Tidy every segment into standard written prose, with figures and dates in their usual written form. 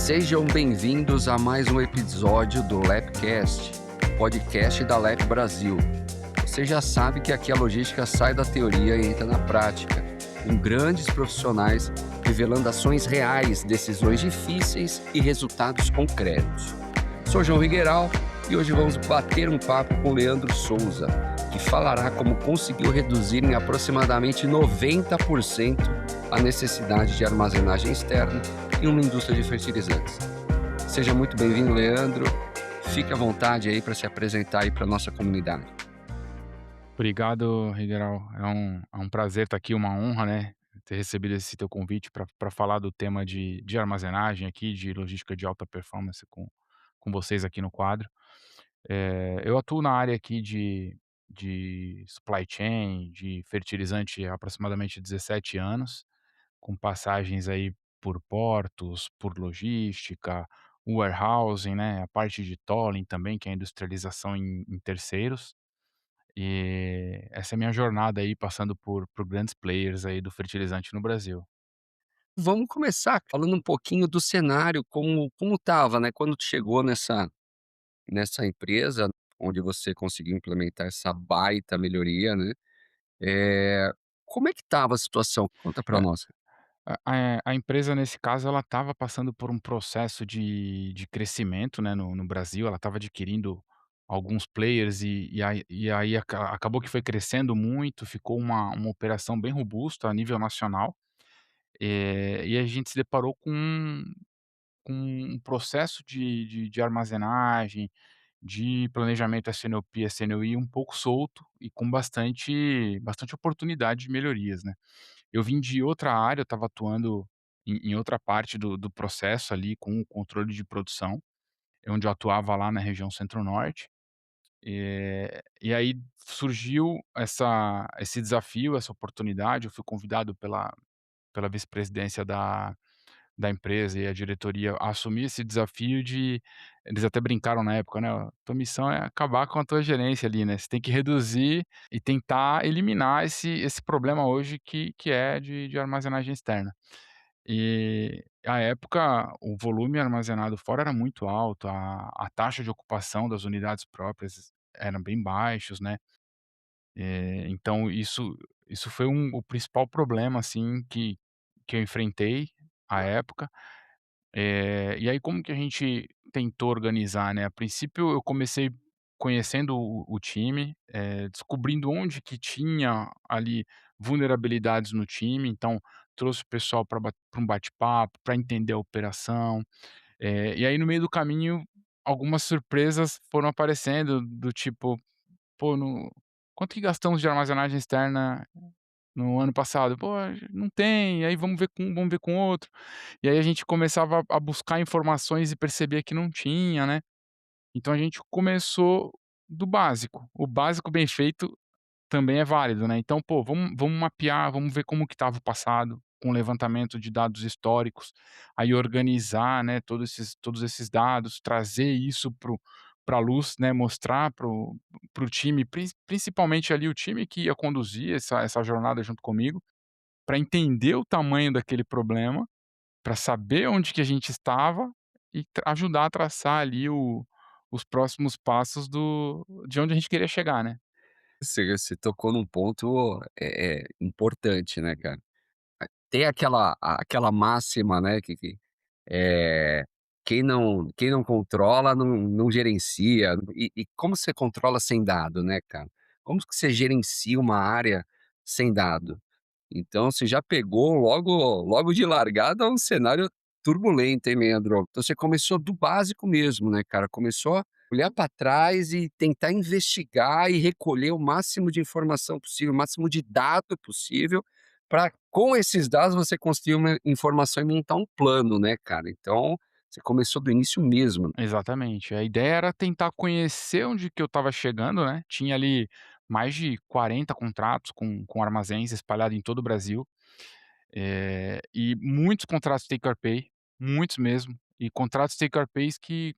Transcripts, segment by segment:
Sejam bem-vindos a mais um episódio do Lapcast, podcast da Lap Brasil. Você já sabe que aqui a logística sai da teoria e entra na prática, com grandes profissionais revelando ações reais, decisões difíceis e resultados concretos. Sou João Rigueiral e hoje vamos bater um papo com Leandro Souza, que falará como conseguiu reduzir em aproximadamente 90% a necessidade de armazenagem externa em uma indústria de fertilizantes. Seja muito bem-vindo, Leandro. Fique à vontade aí para se apresentar aí para a nossa comunidade. Obrigado, Rigeral. É um prazer estar aqui, uma honra, né, ter recebido esse teu convite para falar do tema de armazenagem aqui, de logística de alta performance com vocês aqui no quadro. Eu atuo na área aqui de supply chain, de fertilizante há aproximadamente 17 anos, com passagens aí por portos, por logística, warehousing, né, a parte de tolling também, que é a industrialização em terceiros. E essa é a minha jornada aí passando por grandes players aí do fertilizante no Brasil. Vamos começar falando um pouquinho do cenário, como estava, né, quando tu chegou nessa empresa, onde você conseguiu implementar essa baita melhoria, né, eh, como é que estava a situação? Conta para É, nós. a empresa nesse caso ela estava passando por um processo de crescimento, né, no Brasil, ela estava adquirindo alguns players e aí acabou que foi crescendo muito, ficou uma operação bem robusta a nível nacional, e a gente se deparou com um processo de armazenagem, de planejamento SNOP, SNOI um pouco solto e com bastante oportunidade de melhorias, né. Eu vim de outra área, eu estava atuando em outra parte do processo ali com o controle de produção, onde eu atuava lá na região centro-norte, e aí surgiu esse desafio, essa oportunidade, eu fui convidado pela vice-presidência da empresa e a diretoria a assumir esse desafio de eles até brincaram na época, né: "Ó, tua missão é acabar com a tua gerência ali, né, você tem que reduzir e tentar eliminar esse problema hoje que é de armazenagem externa". E, à época, o volume armazenado fora era muito alto, a taxa de ocupação das unidades próprias eram bem baixos, né, então isso foi o principal problema, assim, que eu enfrentei à época. E aí como que a gente tentou organizar, né, a princípio eu comecei conhecendo o time, descobrindo onde que tinha ali vulnerabilidades no time, então trouxe o pessoal para um bate-papo, para entender a operação, e aí no meio do caminho algumas surpresas foram aparecendo do tipo: "Pô, no quanto que gastamos de armazenagem externa no ano passado?". "Pô, não tem", aí vamos ver com outro. E aí a gente começava a buscar informações e percebia que não tinha, né. Então a gente começou do básico. O básico bem feito também é válido, né. Então, pô, vamos mapear, vamos ver como que estava o passado, com levantamento de dados históricos, aí organizar, né, todos esses dados, trazer isso para a luz, né, mostrar para o time, principalmente ali o time que ia conduzir essa jornada junto comigo, para entender o tamanho daquele problema, para saber onde que a gente estava e ajudar a traçar ali os próximos passos de onde a gente queria chegar, né. Você tocou num ponto, importante, né, cara. Tem aquela máxima, né, que, eh, quem não controla não gerencia. E como você controla sem dado, né, cara? Como que você gerencia uma área sem dado? Então você já pegou logo de largada um cenário turbulento, hein, Leandro? Então você começou do básico mesmo, né, cara? Começou a olhar para trás e tentar investigar e recolher o máximo de informação possível, o máximo de dado possível, para com esses dados você construir uma informação e montar um plano, né, cara? Então você começou do início mesmo. Exatamente. A ideia era tentar conhecer onde que eu estava chegando, né, tinha ali mais de 40 contratos com armazéns espalhados em todo o Brasil, e muitos contratos take or pay, muitos mesmo, e contratos take or pays que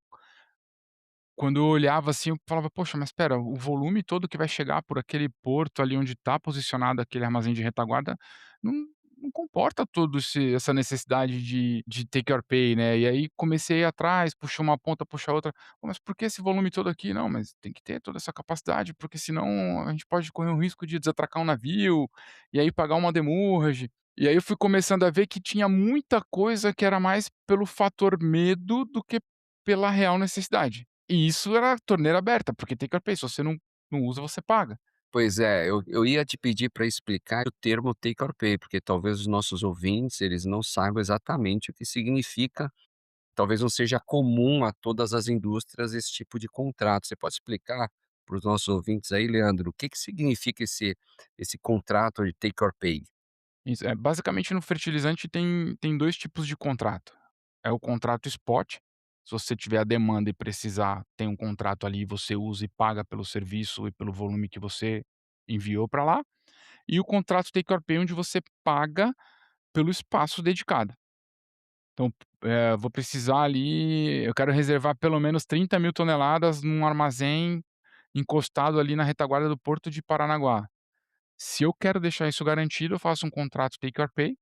quando eu olhava, assim, eu falava: "Poxa, mas espera, o volume todo que vai chegar por aquele porto ali onde está posicionado aquele armazém de retaguarda, não não comporta todo esse essa necessidade de take or pay, né. E aí comecei a ir atrás, puxa uma ponta, puxa outra, "Pô, mas por que esse volume todo aqui?". "Não, mas tem que ter toda essa capacidade, porque senão a gente pode correr o risco de desatracar um navio, e aí pagar uma demurrage". E aí eu fui começando a ver que tinha muita coisa que era mais pelo fator medo do que pela real necessidade. E isso era torneira aberta, porque take or pay, se você não usa, você paga. Pois é, eu ia te pedir para explicar o termo take or pay, porque talvez os nossos ouvintes, eles não saibam exatamente o que significa, talvez não seja comum a todas as indústrias esse tipo de contrato. Você pode explicar para os nossos ouvintes aí, Leandro, o que que significa esse contrato de take or pay? Isso, basicamente no fertilizante tem 2 tipos de contrato. É o contrato spot, se você tiver a demanda e precisar, tem um contrato ali, você usa e paga pelo serviço e pelo volume que você enviou para lá. E o contrato take or pay, onde você paga pelo espaço dedicado. Então, vou precisar ali, eu quero reservar pelo menos 30.000 toneladas num armazém encostado ali na retaguarda do porto de Paranaguá. Se eu quero deixar isso garantido, eu faço um contrato take or pay,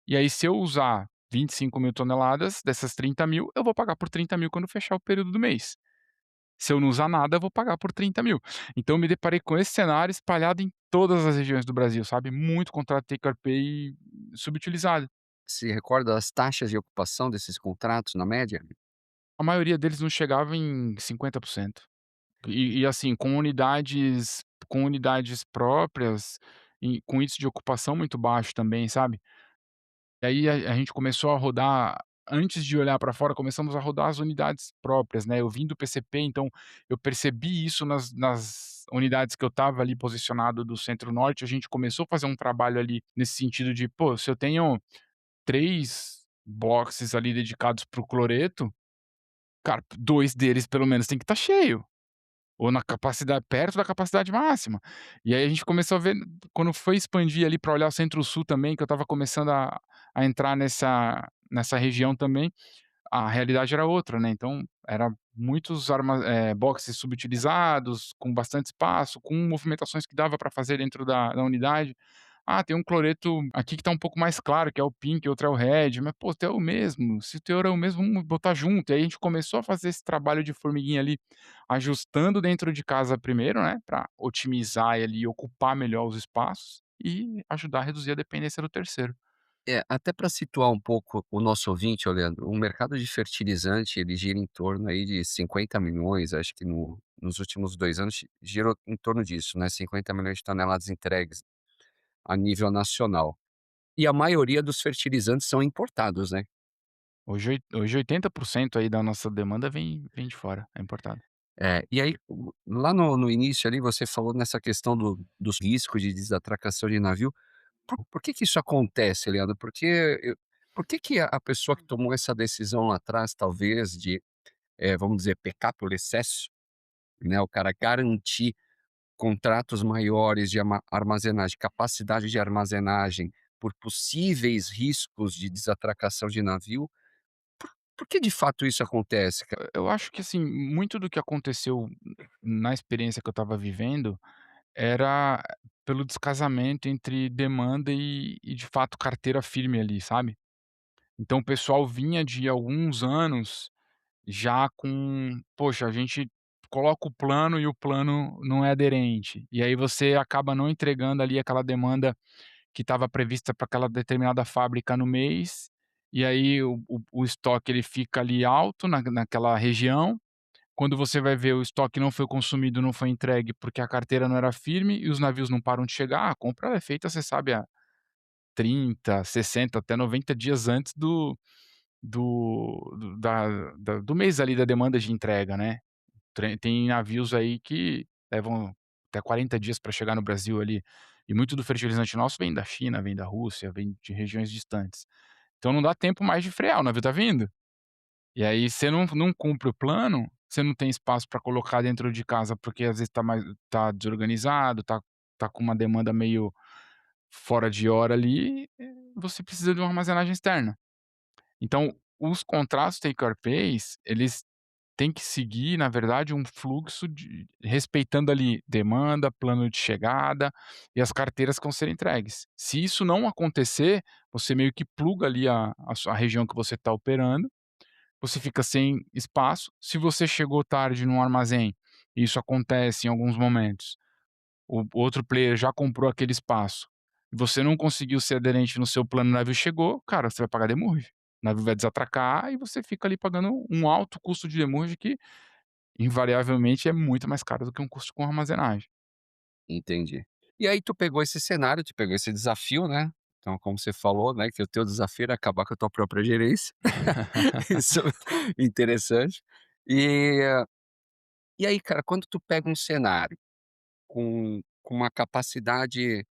e aí se eu usar 25.000 toneladas, dessas 30.000, eu vou pagar por 30.000 quando fechar o período do mês. Se eu não usar nada, eu vou pagar por 30.000. Então eu me deparei com esse cenário espalhado em todas as regiões do Brasil, sabe, muito contrato take or pay subutilizado. Se recorda das taxas de ocupação desses contratos, na média? A maioria deles não chegava em 50%. E assim, com unidades próprias e com índice de ocupação muito baixo também, sabe. E aí a gente começou a rodar, antes de olhar para fora, começamos a rodar as unidades próprias, né. Eu vim do PCP, então eu percebi isso nas unidades que eu estava ali posicionado do Centro-Norte. A gente começou a fazer um trabalho ali nesse sentido de: "Pô, se eu tenho 3 boxes ali dedicados para o cloreto, cara, 2 deles pelo menos tem que estar cheio". Ou na capacidade, perto da capacidade máxima. E aí a gente começou a ver, quando foi expandir ali para olhar o Centro-Sul também, que eu estava começando a entrar nessa região também, a realidade era outra, né, então era muitos boxes subutilizados, com bastante espaço, com movimentações que dava para fazer dentro da unidade. "Ah, tem um cloreto aqui que está um pouco mais claro, que é o pink, outro é o red", mas, pô, o teu é o mesmo, se o teor é o mesmo, vamos botar junto. E aí a gente começou a fazer esse trabalho de formiguinha ali, ajustando dentro de casa primeiro, né, para otimizar e ali ocupar melhor os espaços e ajudar a reduzir a dependência do terceiro. É, até para situar um pouco o nosso ouvinte, ô Leandro, o mercado de fertilizante, ele gira em torno aí de 50.000.000, acho que nos últimos 2 anos girou em torno disso, né, 50.000.000 de toneladas entregues a nível nacional. E a maioria dos fertilizantes são importados, né. Hoje 80% aí da nossa demanda vem de fora, é importado. É, e aí, lá no início ali, você falou nessa questão dos riscos de desatracação de navio. Por que que isso acontece, Leandro? Porque por que que a pessoa que tomou essa decisão lá atrás, talvez, de, vamos dizer, pecar por excesso, né, o cara garantir contratos maiores de armazenagem, capacidade de armazenagem, por possíveis riscos de desatracação de navio, por que de fato isso acontece, cara? Eu acho que, assim, muito do que aconteceu na experiência que eu estava vivendo era pelo descasamento entre demanda e de fato carteira firme ali, sabe. Então o pessoal vinha de alguns anos já com: "Poxa, a gente coloca o plano e o plano não é aderente". E aí você acaba não entregando ali aquela demanda que estava prevista para aquela determinada fábrica no mês, e aí o estoque ele fica ali alto naquela região. Quando você vai ver, o estoque não foi consumido, não foi entregue, porque a carteira não era firme e os navios não param de chegar. A compra é feita, você sabe, há 30, 60, até 90 dias antes do mês ali da demanda de entrega, né. Tem navios aí que levam até 40 dias para chegar no Brasil ali, e muito do fertilizante nosso vem da China, vem da Rússia, vem de regiões distantes. Então não dá tempo mais de frear, o navio tá vindo. E aí você não cumpre o plano, você não tem espaço para colocar dentro de casa, porque às vezes tá desorganizado, tá com uma demanda meio fora de hora ali, você precisa de uma armazenagem externa. Então, os contratos take or pays, eles tem que seguir, na verdade, um fluxo de respeitando ali demanda, plano de chegada e as carteiras que vão ser entregues. Se isso não acontecer, você meio que pluga ali a região que você está operando, você fica sem espaço. Se você chegou tarde no armazém, e isso acontece em alguns momentos, o outro player já comprou aquele espaço, e você não conseguiu ser aderente no seu plano, o navio chegou, cara, você vai pagar demurge. O navio vai desatracar e você fica ali pagando um alto custo de demurge que invariavelmente é muito mais caro do que um custo com armazenagem. Entendi. E aí tu pegou esse cenário, tu pegou esse desafio, né, então como você falou, né, que o teu desafio era acabar com a tua própria gerência. Isso é interessante. E e aí, cara, quando tu pega um cenário com uma capacidade,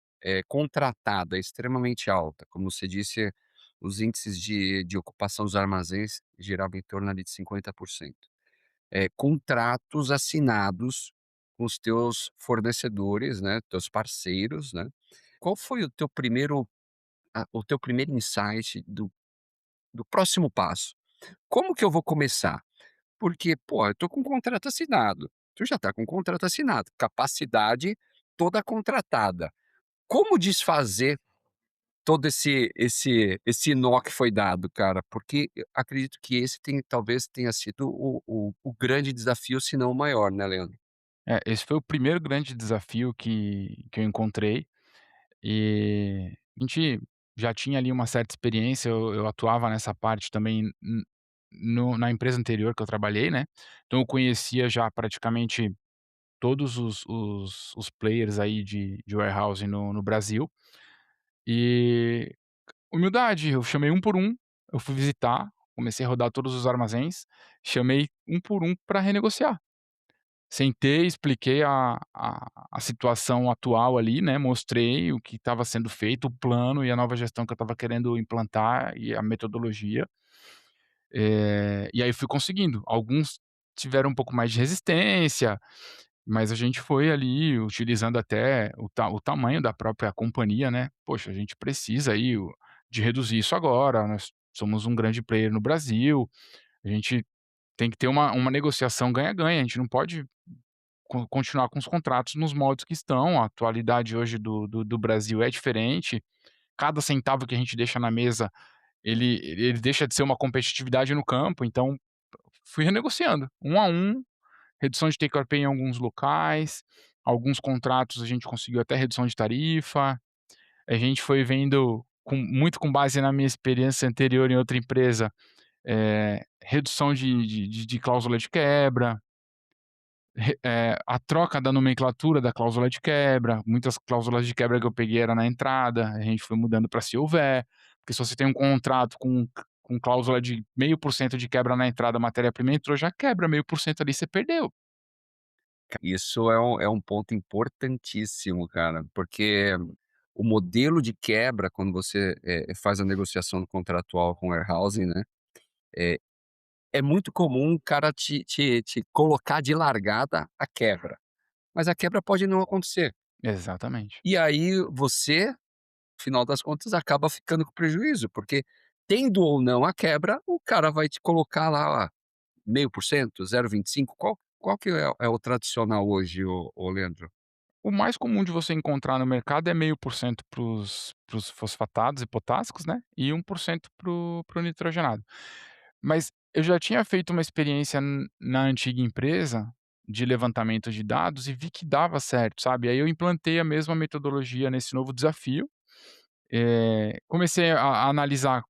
contratada extremamente alta, como você disse, os índices de ocupação dos armazéns giravam em torno ali de 50%. Contratos assinados com os teus fornecedores, né, teus parceiros, né. Qual foi o teu primeiro insight do próximo passo? Como que eu vou começar? Porque, pô, eu tô com um contrato assinado, tu já tá com um contrato assinado, capacidade toda contratada. Como desfazer todo esse nó que foi dado, cara? Porque eu acredito que esse talvez tenha sido o grande desafio, se não o maior, né, Leandro? É, esse foi o primeiro grande desafio que eu encontrei, e a gente já tinha ali uma certa experiência, eu atuava nessa parte também na empresa anterior que eu trabalhei, né, então eu conhecia já praticamente todos os players aí de warehousing no Brasil, e humildade, eu chamei um por um, eu fui visitar, comecei a rodar todos os armazéns, chamei um por um para renegociar. Sentei, expliquei a situação atual ali, né, mostrei o que estava sendo feito, o plano e a nova gestão que eu estava querendo implantar e a metodologia, e aí fui conseguindo. Alguns tiveram um pouco mais de resistência, mas a gente foi ali utilizando até o tamanho da própria companhia, né. "Poxa, a gente precisa aí de reduzir isso agora, nós somos um grande player no Brasil, a gente tem que ter uma negociação ganha-ganha, a gente não pode continuar com os contratos nos moldes que estão, a atualidade hoje do Brasil é diferente, cada centavo que a gente deixa na mesa, ele deixa de ser uma competitividade no campo, então fui renegociando, um a um, redução de take or pay em alguns locais, alguns contratos a gente conseguiu até redução de tarifa, a gente foi vendo muito com base na minha experiência anterior em outra empresa, redução de cláusula de quebra, a troca da nomenclatura da cláusula de quebra, muitas cláusulas de quebra que eu peguei era na entrada, a gente foi mudando para "se houver", porque se você tem um contrato com cláusula de 0,5% de quebra na entrada, a matéria-prima entrou, já quebra 0,5% ali, você perdeu. Isso é um ponto importantíssimo, cara, porque o modelo de quebra, quando você, faz a negociação contratual com o warehousing, né, é é muito comum o cara te colocar de largada a quebra, mas a quebra pode não acontecer. Exatamente. E aí você, no final das contas, acaba ficando com prejuízo, porque tendo ou não a quebra, o cara vai te colocar lá 0,5%, 0,25, qual que é o tradicional hoje, ô Leandro? O mais comum de você encontrar no mercado é 0,5% para os fosfatados e potássicos, né, e 1% para o nitrogenado. Mas eu já tinha feito uma experiência na antiga empresa, de levantamento de dados e vi que dava certo, sabe. Aí eu implantei a mesma metodologia nesse novo desafio, comecei a analisar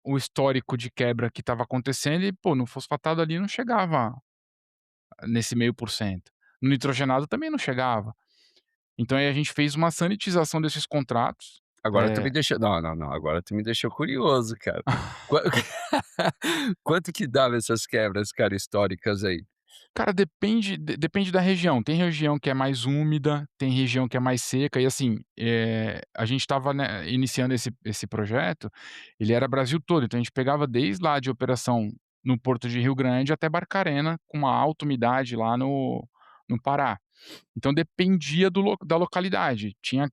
o histórico de quebra que estava acontecendo e, pô, no fosfatado ali não chegava nesse 0,5%. No nitrogenado também não chegava. Então aí a gente fez uma sanitização desses contratos, Agora tu eh me deixou não, não, não, agora tu me deixou curioso, cara. Qua quanto que dava essas quebras, cara, históricas aí? Cara, depende da região. Tem região que é mais úmida, tem região que é mais seca e, assim, a gente estava, né, iniciando esse projeto, ele era Brasil todo, então a gente pegava desde lá de operação no porto de Rio Grande até Barcarena, com uma alta umidade lá no Pará. Então dependia da localidade. Tinha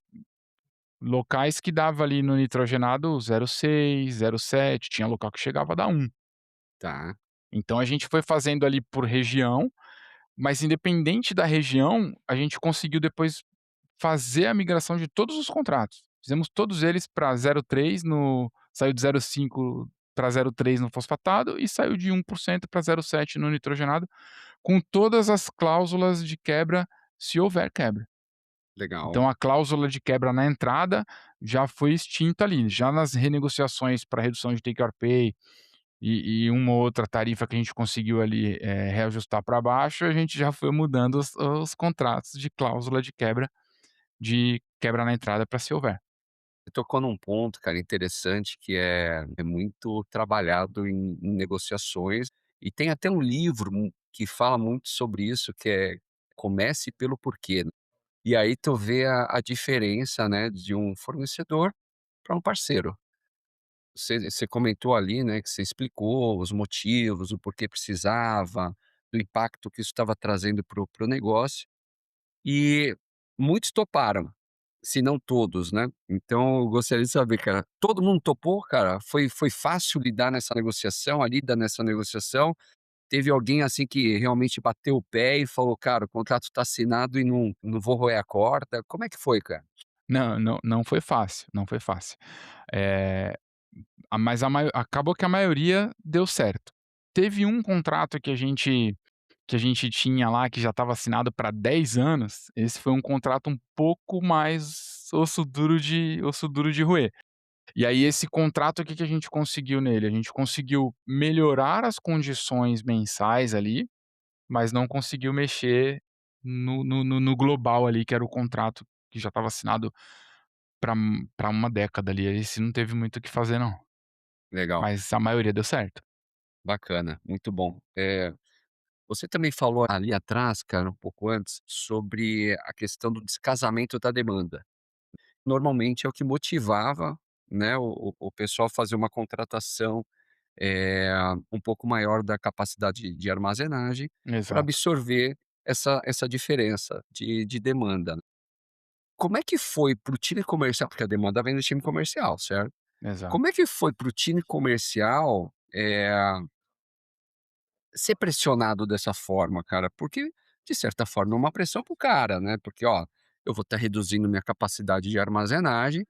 locais que dava ali no nitrogenado 0,6, 0,7, tinha local que chegava a dar 1. Tá. Então a gente foi fazendo ali por região, mas independente da região, a gente conseguiu depois fazer a migração de todos os contratos. Fizemos todos eles para 0,3 no saiu de 0,5 para 0,3 no fosfatado e saiu de 1% para 0,7 no nitrogenado, com todas as cláusulas de quebra, se houver quebra. Legal. Então a cláusula de quebra na entrada já foi extinta ali, já nas renegociações para redução de take or pay e uma ou outra tarifa que a gente conseguiu ali, reajustar para baixo, a gente já foi mudando os contratos de cláusula de quebra na entrada para se houver. Você tocou num ponto, cara, interessante que é muito trabalhado em negociações, e tem até um livro que fala muito sobre isso, que é Comece pelo Porquê, né. E aí tu vê a diferença, né, de um fornecedor para um parceiro. Você comentou ali, né, que você explicou os motivos, o porquê precisava, do impacto que isso estava trazendo para o negócio, e muitos toparam, se não todos, né. Então eu gostaria de saber, cara, todo mundo topou, cara? Foi fácil lidar nessa negociação, a lida nessa negociação? Teve alguém, assim, que realmente bateu o pé e falou: "Cara, o contrato está assinado e não vou roer a corda"? Como é que foi, cara? Não foi fácil, não foi fácil. Eh, mas acabou que a maioria deu certo. Teve um contrato que a gente tinha lá, que já estava assinado para 10 anos, esse foi um contrato um pouco mais osso duro de roer. E aí esse contrato, o que que a gente conseguiu nele? A gente conseguiu melhorar as condições mensais ali, mas não conseguiu mexer no global ali, que era o contrato que já estava assinado para uma década ali, esse não teve muito o que fazer não, Legal, mas a maioria deu certo. bacana, muito bom. Você também falou ali atrás, cara, um pouco antes, sobre a questão do descasamento da demanda. Normalmente é o que motivava, né, o pessoal a fazer uma contratação, eh, um pouco maior da capacidade de armazenagem, para Exato, absorver essa diferença de demanda. Como é que foi para o time comercial, porque a demanda vem do time comercial, certo? exato. Como é que foi para o time comercial, ser pressionado dessa forma, cara? Porque, de certa forma, é uma pressão para o cara, né, porque, ó, eu vou estar reduzindo minha capacidade de armazenagem,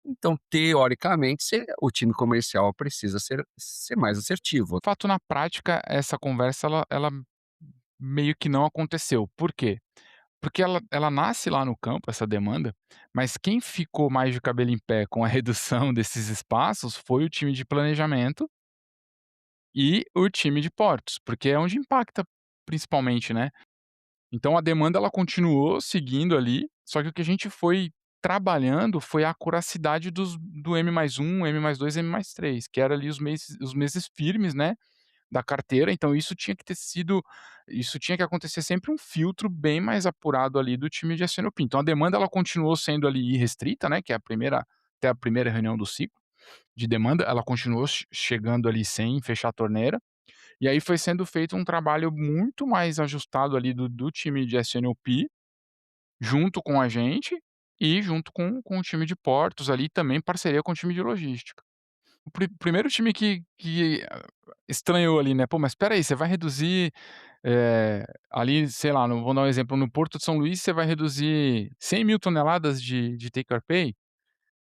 então, teoricamente, o time comercial precisa ser mais assertivo. De fato, na prática, essa conversa ela meio que não aconteceu. Por quê? Porque ela nasce lá no campo, essa demanda, mas quem ficou mais de cabelo em pé com a redução desses espaços foi o time de planejamento e o time de portos, porque é onde impacta principalmente, né. Então a demanda ela continuou seguindo ali, só que o que a gente foi trabalhando foi a acuracidade do M+1, M+2, M+3, que era ali os meses firmes, né, da carteira, então isso tinha que acontecer sempre um filtro bem mais apurado ali do time de SNOP. Então a demanda ela continuou sendo ali irrestrita, né, que é a primeira reunião do ciclo de demanda, ela continuou chegando ali sem fechar a torneira, e aí foi sendo feito um trabalho muito mais ajustado ali do time de SNOP, junto com a gente e junto com o time de portos ali, também parceria com o time de logística. O primeiro time que estranhou ali, né, "Pô, mas espera aí, você vai reduzir, ali, sei lá, vou dar um exemplo, no Porto de São Luís você vai reduzir 100.000 toneladas de take or pay?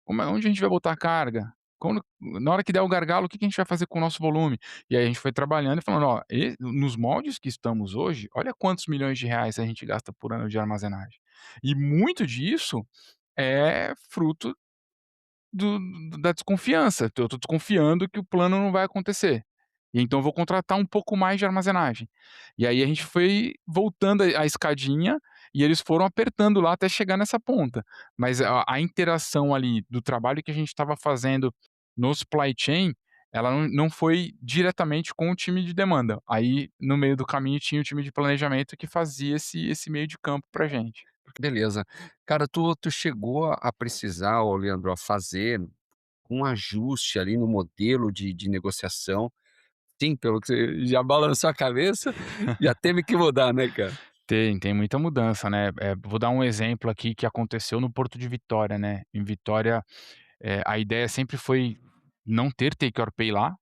Onde a gente vai botar a carga? Quando na hora que der o gargalo, o que que a gente vai fazer com o nosso volume?" E aí a gente foi trabalhando e falando: "Ó, nos moldes que estamos hoje, olha quantos milhões de reais a gente gasta por ano de armazenagem". E muito disso é fruto do da desconfiança. Eu tô desconfiando que o plano não vai acontecer. E então eu vou contratar um pouco mais de armazenagem. E aí a gente foi voltando a escadinha, e eles foram apertando lá até chegar nessa ponta. Mas a interação ali do trabalho que a gente estava fazendo no supply chain, ela não foi diretamente com o time de demanda. Aí no meio do caminho tinha o time de planejamento que fazia esse meio de campo pra gente. Beleza. Cara, tu chegou a precisar, ô Leandro, a fazer um ajuste ali no modelo de negociação? Sim, pelo que você já balançou a cabeça, já teve que mudar, né, cara? Tem muita mudança, né. Vou dar um exemplo aqui que aconteceu no Porto de Vitória, né. Em Vitória, a ideia sempre foi não ter take or pay lá,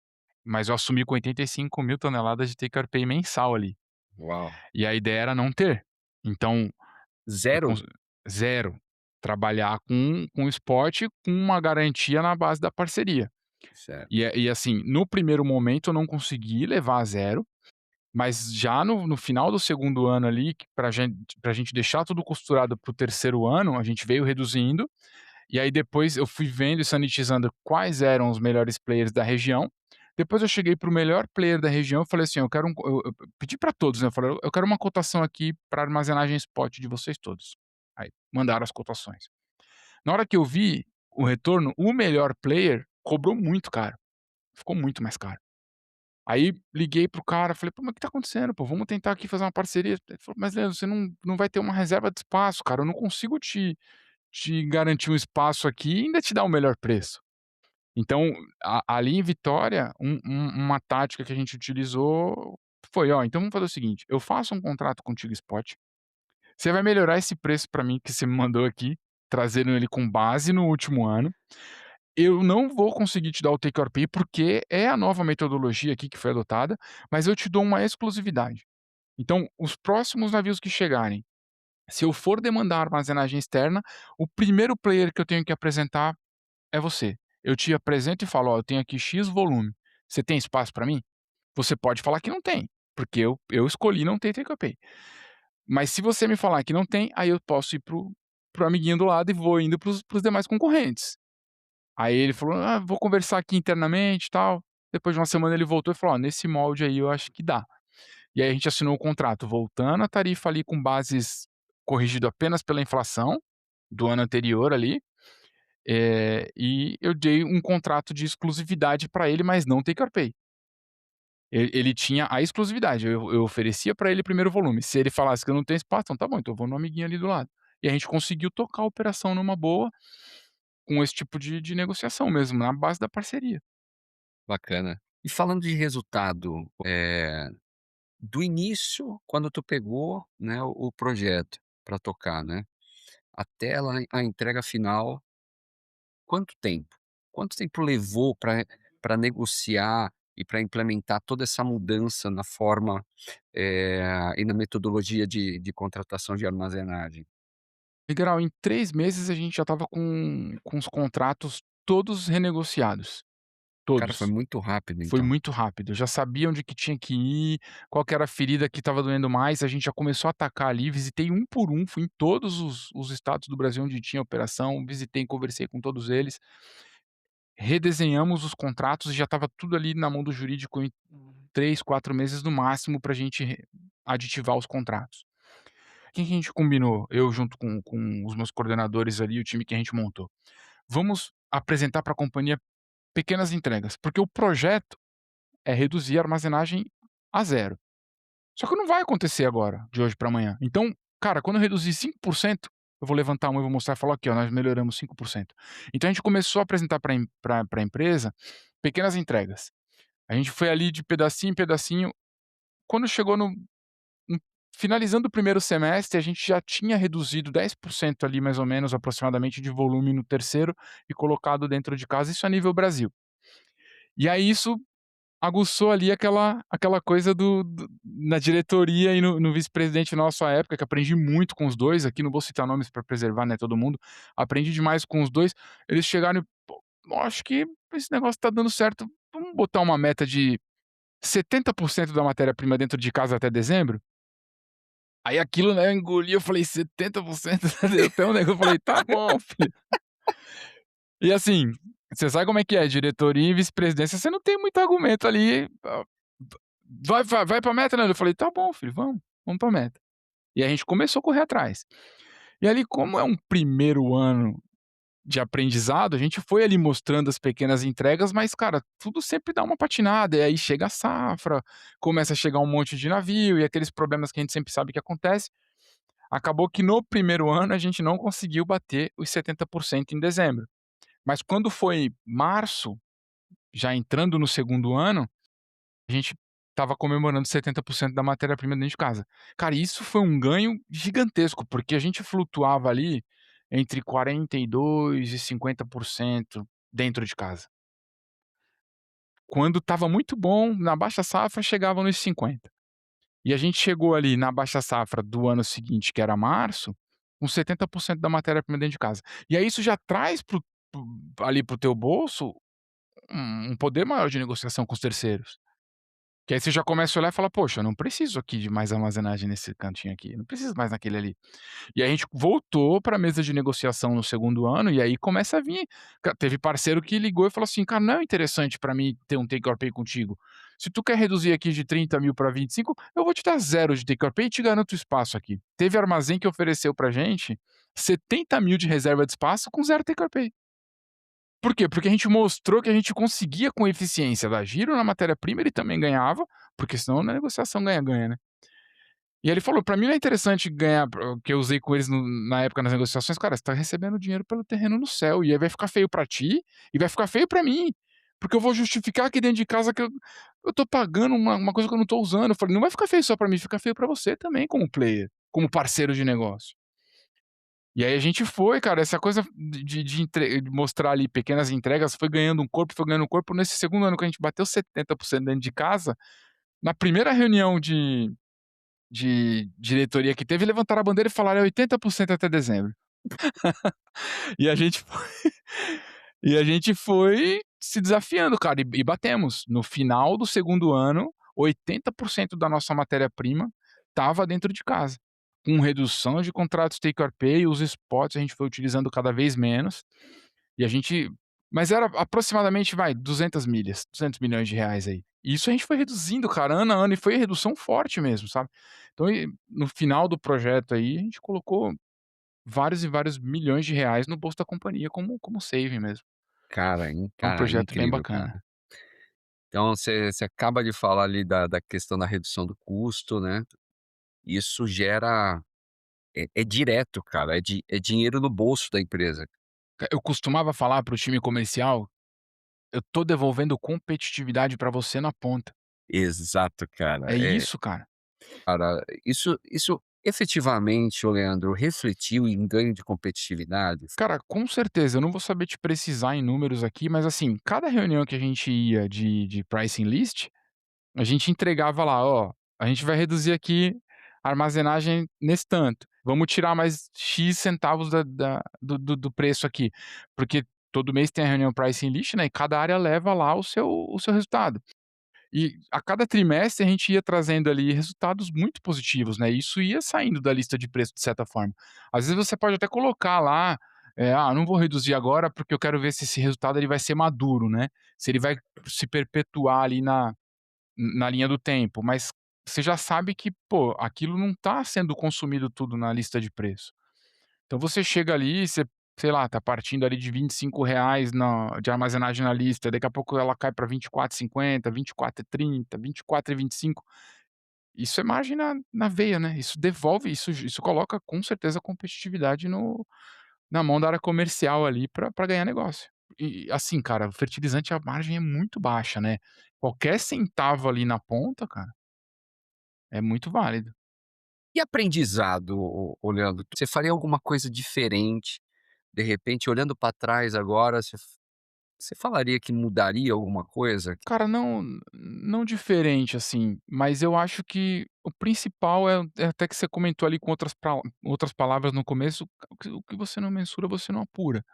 mas eu assumi com 85.000 toneladas de take or pay mensal ali. Uau. E a ideia era não ter. Então, eu Zero. 0. Trabalhar com o esporte com uma garantia na base da parceria. Certo. E assim, no primeiro momento eu não consegui levar a 0, mas já no final do segundo ano ali, que pra gente deixar tudo costurado para o terceiro ano, a gente veio reduzindo, e aí depois eu fui vendo e sanitizando quais eram os melhores players da região. Depois eu cheguei para o melhor player da região e falei assim: "Eu quero eu pedi para todos, né, eu falei: "Eu quero uma cotação aqui para armazenagem spot de vocês todos". Aí mandaram as cotações. Na hora que eu vi o retorno, o melhor player cobrou muito caro, ficou muito mais caro. Aí liguei pro cara, falei: "Pô, mas o que tá acontecendo, pô? Vamos tentar aqui fazer uma parceria". Ele falou: "Mas Leandro, você não vai ter uma reserva de espaço, cara, eu não consigo te garantir um espaço aqui e ainda te dar o melhor preço". Então, ali em Vitória, uma tática que a gente utilizou foi: "Ó, então vamos fazer o seguinte, eu faço um contrato contigo spot, você vai melhorar esse preço pra mim que você me mandou aqui, trazendo ele com base no último ano. Eu não vou conseguir te dar o take or pay, porque é a nova metodologia aqui que foi adotada, mas eu te dou uma exclusividade. Então, os próximos navios que chegarem, se eu for demandar armazenagem externa, o primeiro player que eu tenho que apresentar é você. Eu te apresento e falo: "Ó, eu tenho aqui X volume. Você tem espaço para mim?". Você pode falar que não tem, porque eu escolhi não ter take or pay. Mas se você me falar que não tem, aí eu posso ir pro amiguinho do lado e vou indo para os demais concorrentes. Aí ele falou: "Ah, vou conversar aqui internamente e tal". Depois de uma semana ele voltou e falou: "Ó, nesse molde aí eu acho que dá". E aí a gente assinou o contrato voltando a tarifa ali com bases corrigido apenas pela inflação do ano anterior ali, e eu dei um contrato de exclusividade para ele, mas não take or pay. Ele tinha a exclusividade, eu oferecia para ele primeiro volume, se ele falasse que eu não tenho espaço, então tá bom, então eu vou no amiguinho ali do lado. E a gente conseguiu tocar a operação numa boa, com esse tipo de negociação mesmo, na base da parceria. Bacana. E falando de resultado, do início, quando tu pegou, né, o projeto para tocar, né, até lá a entrega final, quanto tempo? Quanto tempo levou para negociar e para implementar toda essa mudança na forma, e na metodologia de contratação de armazenagem? Literal, em 3 meses a gente já estava com os contratos todos renegociados, Cara, foi todos. muito rápido Foi então. muito rápido, eu já sabia onde que tinha que ir, qual que era a ferida que estava doendo mais, a gente já começou a atacar ali, visitei um por um, fui em todos os estados do Brasil onde tinha operação, visitei e conversei com todos eles, redesenhamos os contratos e já estava tudo ali na mão do jurídico em 3, 4 meses no máximo para a gente aditivar os contratos. O que que a gente combinou, eu junto com os meus coordenadores ali, o time que a gente montou? Vamos apresentar para a companhia pequenas entregas, porque o projeto é reduzir a armazenagem a 0. Só que não vai acontecer agora, de hoje para amanhã. Então, cara, quando eu reduzir 5%, eu vou levantar a mão e vou mostrar e falar: "Aqui ó, nós melhoramos 5%". Então a gente começou a apresentar para a empresa pequenas entregas. A gente foi ali de pedacinho em pedacinho, quando chegou no finalizando o primeiro semestre, a gente já tinha reduzido 10% ali mais ou menos, aproximadamente, de volume no terceiro e colocado dentro de casa, isso a nível Brasil. E aí isso aguçou ali aquela coisa do na diretoria e no vice-presidente nosso à época, que aprendi muito com os 2, aqui não vou citar nomes para preservar, né, todo mundo, aprendi demais com os 2. Eles chegaram e: "Pô, eu acho que esse negócio tá dando certo, vamos botar uma meta de 70% da matéria-prima dentro de casa até dezembro?". Aí aquilo, né, eu engoli, eu falei: 70%? Deu até um negócio, eu falei: "Tá bom, filho". E assim, você sabe como é que é, diretoria e vice-presidência, você não tem muito argumento ali, vai pra meta, né? Eu falei: "Tá bom filho, vamos pra meta". E a gente começou a correr atrás. E ali, como é um primeiro ano de aprendizado, a gente foi ali mostrando as pequenas entregas, mas cara, tudo sempre dá uma patinada, e aí chega a safra, começa a chegar um monte de navio, e aqueles problemas que a gente sempre sabe que acontece. Acabou que no primeiro ano a gente não conseguiu bater os 70% em dezembro. Mas quando foi março, já entrando no segundo ano, a gente estava comemorando 70% da matéria-prima dentro de casa. Cara, isso foi um ganho gigantesco, porque a gente flutuava ali entre 42 e 50% dentro de casa. Quando estava muito bom, na baixa safra chegava nos 50. E a gente chegou ali na baixa safra do ano seguinte, que era março, com 70% da matéria-prima dentro de casa. E aí isso já traz ali para o teu bolso um poder maior de negociação com os terceiros. Que aí você já começa a olhar e fala: "Poxa, eu não preciso aqui de mais armazenagem nesse cantinho aqui, não preciso mais naquele ali". E aí a gente voltou para a mesa de negociação no segundo ano, e aí começa a vir teve parceiro que ligou e falou assim: "Cara, não é interessante para mim ter um take or pay contigo. Se tu quer reduzir aqui de 30.000 para 25, eu vou te dar zero de take or pay e te garanto espaço aqui". Teve armazém que ofereceu pra gente 70.000 de reserva de espaço com zero take or pay. Por quê? Porque a gente mostrou que a gente conseguia com eficiência dar giro na matéria-prima, ele também ganhava, porque senão na negociação ganha-ganha, né. E ele falou: "Pra mim não é interessante ganhar", que eu usei com eles na época nas negociações: "Cara, você tá recebendo dinheiro pelo terreno no céu, e aí vai ficar feio pra ti, e vai ficar feio pra mim, porque eu vou justificar aqui dentro de casa que eu tô pagando uma coisa que eu não tô usando". Eu falei: "Não vai ficar feio só pra mim, fica feio pra você também como player, como parceiro de negócio". E aí a gente foi, cara, essa coisa de mostrar ali pequenas entregas foi ganhando um corpo, foi ganhando um corpo. Nesse segundo ano que a gente bateu 70% dentro de casa, na primeira reunião de diretoria que teve, levantaram a bandeira e falaram: "É 80% até dezembro". E a gente foi e a gente foi se desafiando, cara, e batemos. No final do segundo ano, 80% da nossa matéria-prima estava dentro de casa, com redução de contratos take or pay, os spots a gente foi utilizando cada vez menos, e a gente mas era aproximadamente, vai, 200 milhas, 200 milhões de reais aí. E isso a gente foi reduzindo, cara, ano a ano, e foi redução forte mesmo, sabe. Então no final do projeto aí, a gente colocou vários e vários milhões de reais no bolso da companhia como saving mesmo. Foi um Cara, projeto bem incrível, bacana. cara. Então você acaba de falar ali da questão da redução do custo, né, isso gera é direto, cara, é dinheiro no bolso da empresa. Eu costumava falar para o time comercial: "Eu tô devolvendo competitividade para você na ponta". Exato, cara. É isso, cara. Cara, isso efetivamente, ô Leandro, refletiu em ganho de competitividade? Cara, com certeza, eu não vou saber te precisar em números aqui, mas assim, cada reunião que a gente ia de pricing list, a gente entregava lá: "Ó, a gente vai reduzir aqui a armazenagem nesse tanto, vamos tirar mais X centavos do preço aqui", porque todo mês tem a reunião pricing list, né, e cada área leva lá o seu resultado. E a cada trimestre a gente ia trazendo ali resultados muito positivos, né, isso ia saindo da lista de preço de certa forma. Às vezes você pode até colocar lá, não vou reduzir agora porque eu quero ver se esse resultado ele vai ser maduro, né, se ele vai se perpetuar ali na linha do tempo, mas você já sabe que, pô, aquilo não está sendo consumido tudo na lista de preço. Então você chega ali, você, sei lá, tá partindo ali de R$ 25 na de armazenagem na lista, daqui a pouco ela cai para 24,50, 24,30, 24,25. Isso é margem na veia, né, isso devolve, isso coloca com certeza competitividade na mão da área comercial ali para ganhar negócio. E assim, cara, o fertilizante a margem é muito baixa, né, qualquer centavo ali na ponta, cara, é muito válido. E aprendizado, ô Leandro, você faria alguma coisa diferente? De repente, olhando para trás agora, você falaria que mudaria alguma coisa? Cara, não diferente, assim, mas eu acho que o principal é até que você comentou ali com outras palavras no começo, o que você não mensura, você não apura,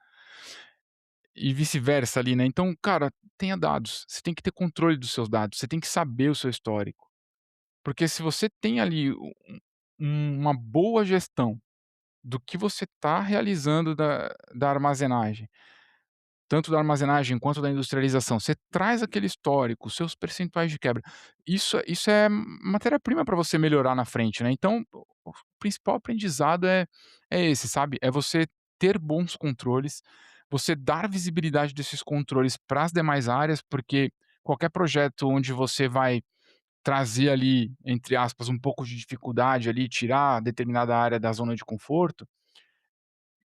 e vice-versa ali, né. Então, cara, tenha dados, você tem que ter controle dos seus dados, você tem que saber o seu histórico, porque se você tem ali uma boa gestão do que você está realizando da armazenagem, tanto da armazenagem quanto da industrialização, você traz aquele histórico, seus percentuais de quebra. Isso é matéria-prima para você melhorar na frente, né. Então, o principal aprendizado é esse, sabe, é você ter bons controles, você dar visibilidade desses controles para as demais áreas, porque qualquer projeto onde você vai trazer ali, entre aspas, um pouco de dificuldade ali, tirar determinada área da zona de conforto,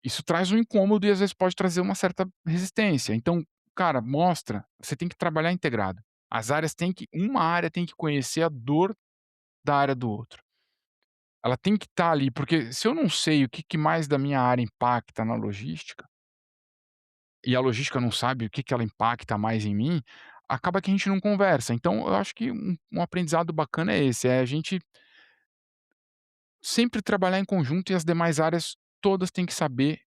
isso traz um incômodo e às vezes pode trazer uma certa resistência. Então, cara, mostra, você tem que trabalhar integrado. As áreas têm que uma área tem que conhecer a dor da área do outro. Ela tem que estar ali, porque se eu não sei o que mais da minha área impacta na logística, e a logística não sabe o que ela impacta mais em mim, acaba que a gente não conversa. Então eu acho que um aprendizado bacana é esse, é a gente sempre trabalhar em conjunto e as demais áreas todas têm que saber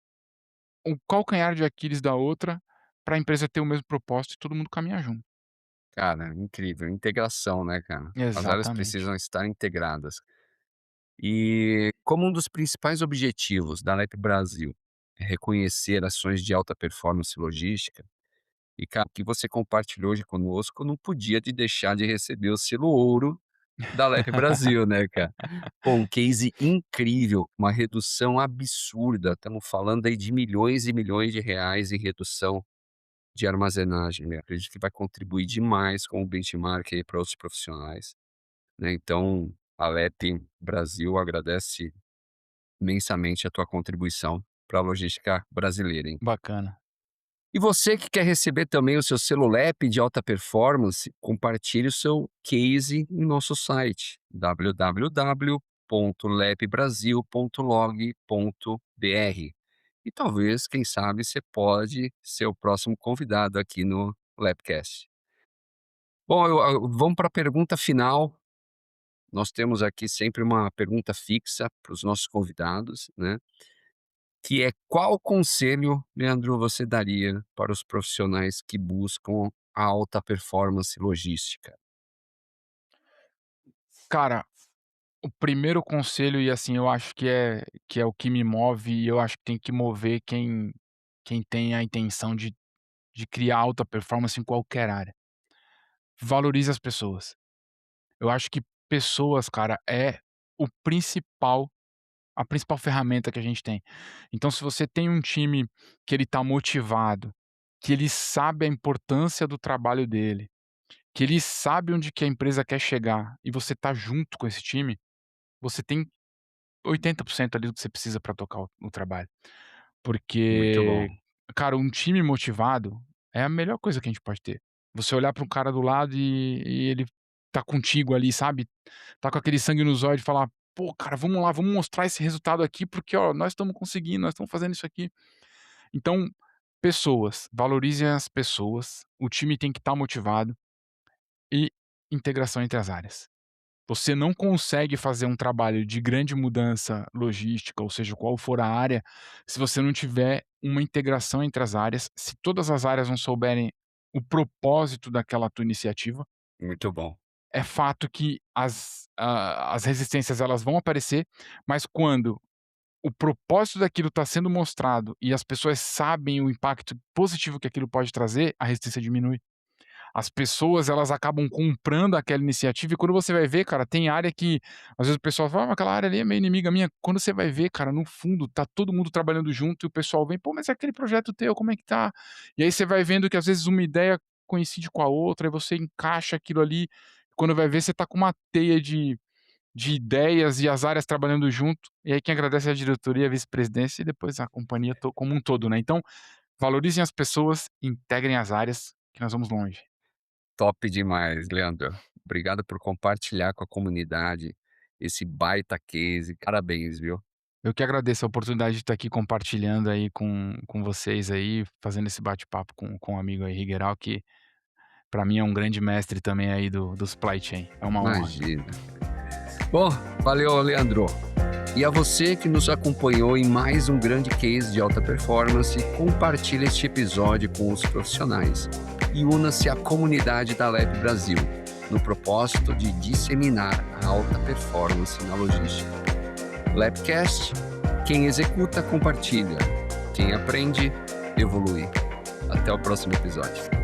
o calcanhar de Aquiles da outra, para a empresa ter o mesmo propósito e todo mundo caminhar junto. Cara, incrível, integração, né, cara. As áreas Exatamente. precisam estar integradas. E como um dos principais objetivos da Lep Brasil é reconhecer ações de alta performance logística, e cara, o que você compartilhou hoje conosco não podia de deixar de receber o selo ouro da Lep Brasil, né, cara. Pô, um case incrível, uma redução absurda, estamos falando aí de milhões e milhões de reais em redução de armazenagem, né. Acredito que vai contribuir demais com o benchmark aí para outros profissionais, né. Então, a Lep Brasil agradece imensamente a tua contribuição para a logística brasileira, hein. Bacana. E você que quer receber também o seu selo LEP de alta performance, compartilhe o seu case em nosso site www.lepbrasil.log.br. E talvez, quem sabe, você pode ser o próximo convidado aqui no Lepcast. Bom, vamos para a pergunta final. Nós temos aqui sempre uma pergunta fixa para os nossos convidados, né? Que é: qual conselho, Leandro, você daria para os profissionais que buscam a alta performance logística? Cara, o primeiro conselho e, assim, eu acho que é o que me move e eu acho que tem que mover quem tem a intenção de criar alta performance em qualquer área. Valorize as pessoas. Eu acho que pessoas, cara, é o principal a principal ferramenta que a gente tem. Então se você tem um time que ele tá motivado, que ele sabe a importância do trabalho dele, que ele sabe onde que a empresa quer chegar e você tá junto com esse time, você tem 80% ali do que você precisa para tocar o trabalho. Muito Porque, bom. cara, um time motivado é a melhor coisa que a gente pode ter. Você olhar para um cara do lado e ele tá contigo ali, sabe, tá com aquele sangue nos olhos e falar: "Pô, cara, vamos lá, vamos mostrar esse resultado aqui, porque, ó, nós estamos conseguindo, nós estamos fazendo isso aqui". Então, pessoas, valorizem as pessoas, o time tem que estar motivado e integração entre as áreas. Você não consegue fazer um trabalho de grande mudança logística, ou seja, qual for a área, se você não tiver uma integração entre as áreas, se todas as áreas não souberem o propósito daquela tua iniciativa, Muito bom. é fato que as resistências elas vão aparecer, mas quando o propósito daquilo está sendo mostrado e as pessoas sabem o impacto positivo que aquilo pode trazer, a resistência diminui. As pessoas elas acabam comprando aquela iniciativa e quando você vai ver, cara, tem área que às vezes o pessoal fala: "Ah, mas aquela área ali é meio inimiga minha", quando você vai ver, cara, no fundo tá todo mundo trabalhando junto e o pessoal vem: "Pô, mas é aquele projeto teu, como é que tá?". E aí você vai vendo que às vezes uma ideia coincide com a outra, e você encaixa aquilo ali, quando vai ver você tá com uma teia de ideias e as áreas trabalhando junto, e aí quem agradece é a diretoria, a vice-presidência e depois a companhia como um todo, né. Então, valorizem as pessoas, integrem as áreas, que nós vamos longe. Top demais, Leandro. Obrigado por compartilhar com a comunidade esse baita case. Parabéns, viu? Eu que agradeço a oportunidade de estar aqui compartilhando aí com vocês aí, fazendo esse bate-papo com o amigo aí Higueral, que para mim é um grande mestre também aí do supply chain. É uma honra. Imagina. Bom, valeu, Leandro. E a você que nos acompanhou em mais um grande case de alta performance, compartilhe este episódio com os profissionais e una-se à comunidade da Lep Brasil, no propósito de disseminar a alta performance na logística. Lepcast, quem executa, compartilha. Quem aprende, evolui. Até o próximo episódio.